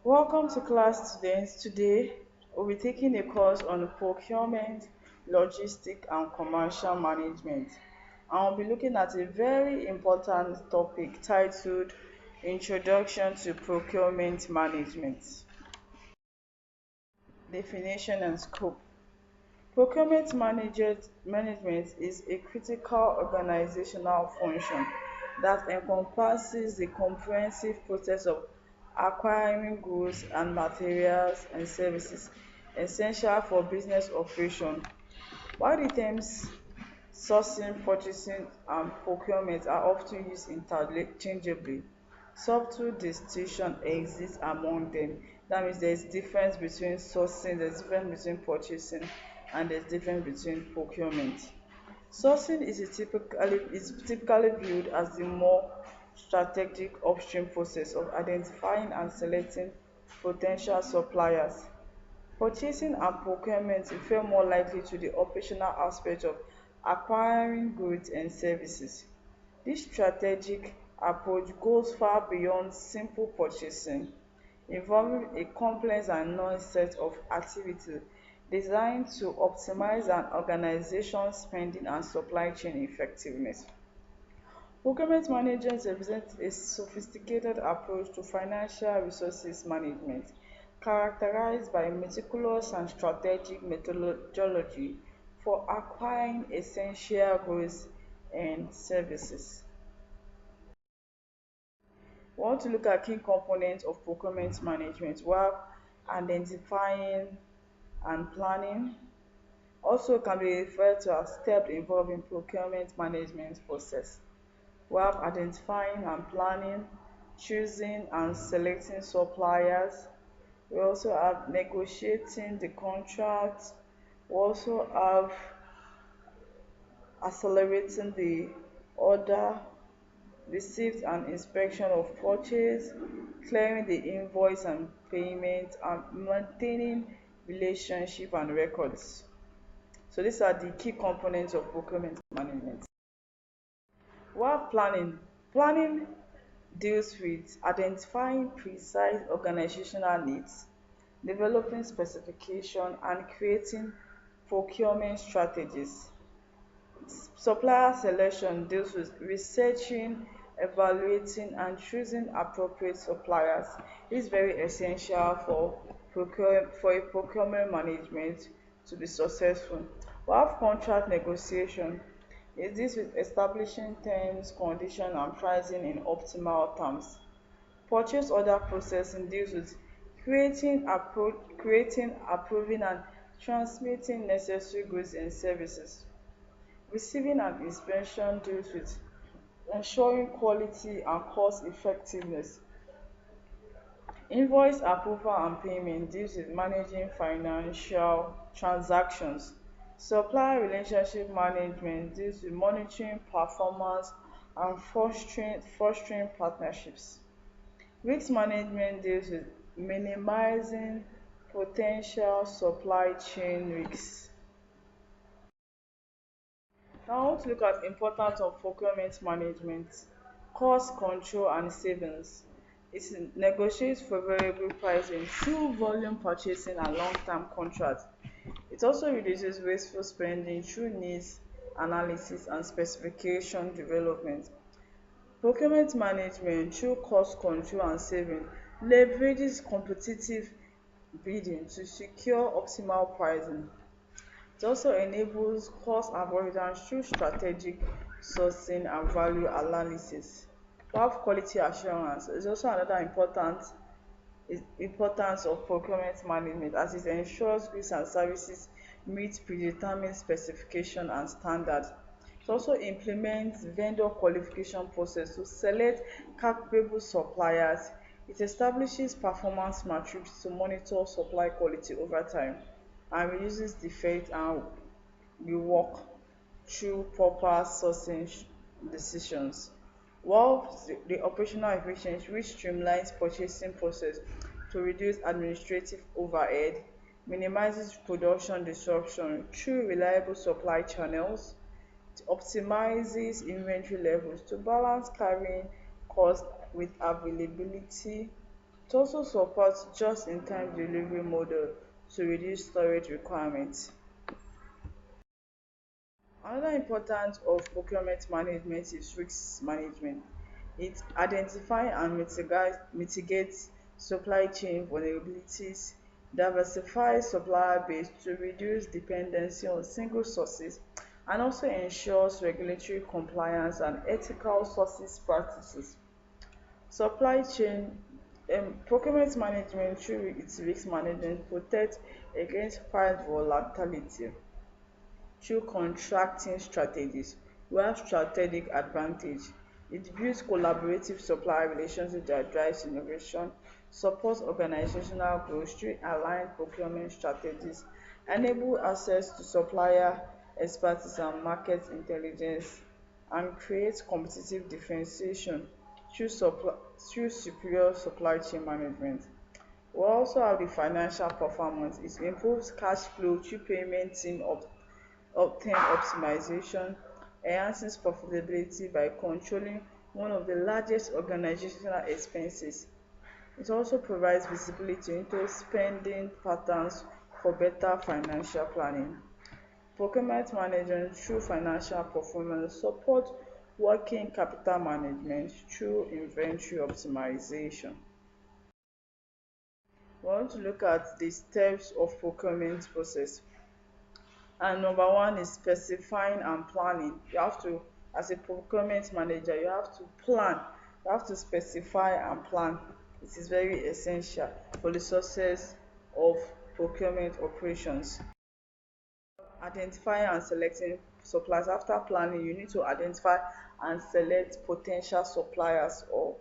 Welcome to class, students. Today, we'll be taking a course on procurement, logistics, and commercial management. And we'll be looking at a very important topic titled Introduction to Procurement Management. Definition and scope. Management is a critical organizational function that encompasses the comprehensive process of acquiring goods and materials and services essential for business operation. While the terms sourcing, purchasing, and procurement are often used interchangeably, subtle distinction exists among them. That means there's difference between sourcing, there's difference between purchasing, and there's difference between procurement. Sourcing is typically viewed as the more strategic upstream process of identifying and selecting potential suppliers. Purchasing and procurement refer more likely to the operational aspect of acquiring goods and services. This strategic approach goes far beyond simple purchasing, involving a complex and nuanced set of activities designed to optimize an organization's spending and supply chain effectiveness. Procurement management represents a sophisticated approach to financial resources management, characterized by meticulous and strategic methodology for acquiring essential goods and services. We want to look at key components of procurement management while identifying and planning. Also can be referred to as steps involving procurement management process. We have identifying and planning, choosing and selecting suppliers. We also have negotiating the contract. We also have accelerating the order, receipt and inspection of purchase, clearing the invoice and payment, and maintaining relationship and records. So these are the key components of procurement management. While planning deals with identifying precise organizational needs, developing specification, and creating procurement strategies. Supplier selection deals with researching, evaluating, and choosing appropriate suppliers. This is very essential for a procurement management to be successful. We have contract negotiation. Is this with establishing terms, conditions, and pricing in optimal terms. Purchase order processing deals with creating, approving, and transmitting necessary goods and services. Receiving and inspection deals with ensuring quality and cost effectiveness. Invoice approval and payment deals with managing financial transactions. Supplier relationship management deals with monitoring performance and fostering partnerships. Risk management deals with minimizing potential supply chain risks. Now I want to look at the importance of procurement management, cost control and savings. It negotiates favorable pricing through volume purchasing and long-term contracts. It also reduces wasteful spending through needs analysis and specification development. Procurement management through cost control and saving leverages competitive bidding to secure optimal pricing. It also enables cost avoidance through strategic sourcing and value analysis. We have quality assurance. It's also another importance of procurement management as it ensures goods and services meet predetermined specification and standards. It also implements vendor qualification process to select capable suppliers. It establishes performance metrics to monitor supply quality over time and reduces defect and rework through proper sourcing decisions. While the operational efficiency, which streamlines purchasing process to reduce administrative overhead, minimizes production disruption through reliable supply channels, it optimizes inventory levels to balance carrying cost with availability. It It also supports just-in-time delivery model to reduce storage requirements. Another importance of procurement management is risk management. It identifies and mitigates supply chain vulnerabilities, diversifies supplier base to reduce dependency on single sources, and also ensures regulatory compliance and ethical sources practices. Supply chain procurement management through its risk management protects against price volatility through contracting strategies. We have strategic advantage. It builds collaborative supplier relationships that drives innovation, supports organizational growth through aligned procurement strategies, enable access to supplier expertise and market intelligence, and creates competitive differentiation through superior supply chain management. We also have the financial performance. It improves cash flow through payment team obtain optimization, enhances profitability by controlling one of the largest organizational expenses. It also provides visibility into spending patterns for better financial planning. Procurement management through financial performance support working capital management through inventory optimization. We want to look at the steps of procurement process. And number one is specifying and planning. You have to, as a procurement manager, you have to plan, you have to specify and plan. It is very essential for the success of procurement operations. Identifying and selecting suppliers. After planning, you need to identify and select potential suppliers, or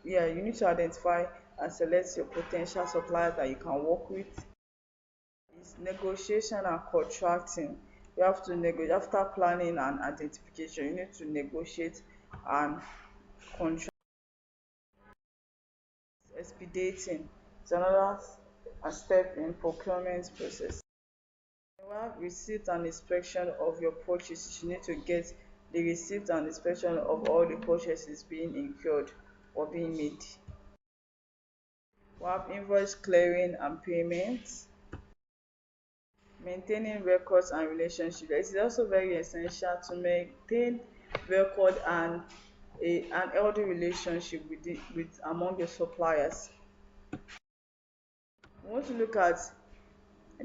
yeah, you need to identify and select your potential suppliers that you can work with. Is negotiation and contracting. You have to negotiate after planning and identification. You need to negotiate and contract. Expediting is another step in procurement process. You have receipt and inspection of your purchases. You need to get the receipt and inspection of all the purchases being incurred or being made. We have invoice clearing and payments. Maintaining records and relationships. It is also very essential to maintain record and an healthy relationship with among your suppliers. We want to look at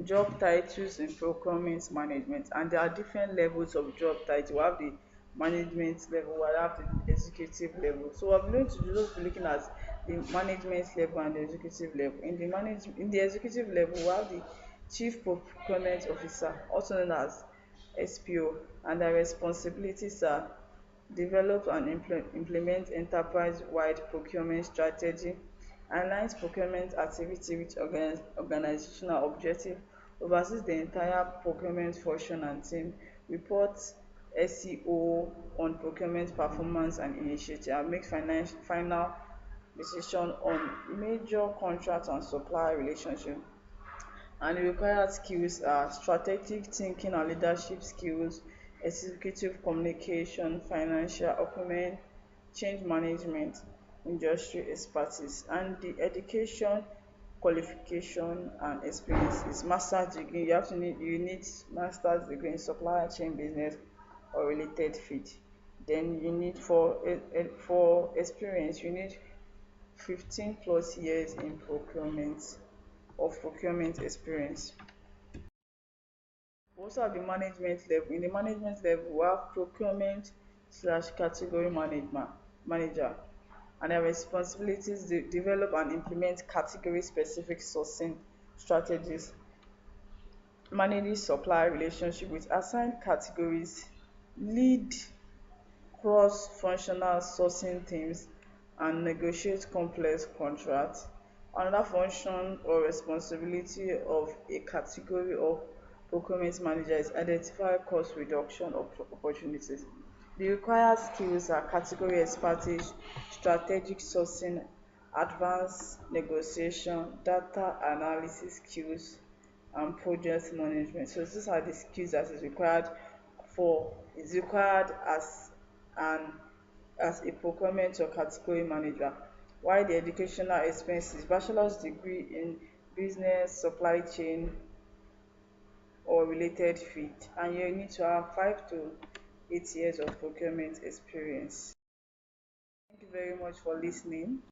job titles in procurement management, and there are different levels of job title. We have the management level, we have the executive level. So we're going to just be looking at the management level and the executive level. In the executive level, we have the chief procurement officer, also known as SPO, and their responsibilities are develop and implement enterprise-wide procurement strategy, aligns procurement activity with organizational objective, oversees the entire procurement function and team, reports SEO on procurement performance and initiative, and makes final decision on major contract and supplier relationship. And the required skills are strategic thinking and leadership skills, executive communication, financial acumen, change management, industry expertise. And the education, qualification and experience is master's degree. You need master's degree in supply chain business or related field. Then you need for experience, you need 15 plus years in procurement experience. We also have the management level. In the management level, we have procurement slash category manager, and their responsibilities to develop and implement category specific sourcing strategies, manage supplier relationship with assigned categories, lead cross-functional sourcing teams, and negotiate complex contracts. Another function or responsibility of a category of procurement manager is identify cost reduction opportunities. The required skills are category expertise, strategic sourcing, advanced negotiation, data analysis skills, and project management. So these are the skills that is required an as a procurement or category manager. while the educational expenses, bachelor's degree in business, supply chain, or related field, and you need to have 5 to 8 years of procurement experience. Thank you very much for listening.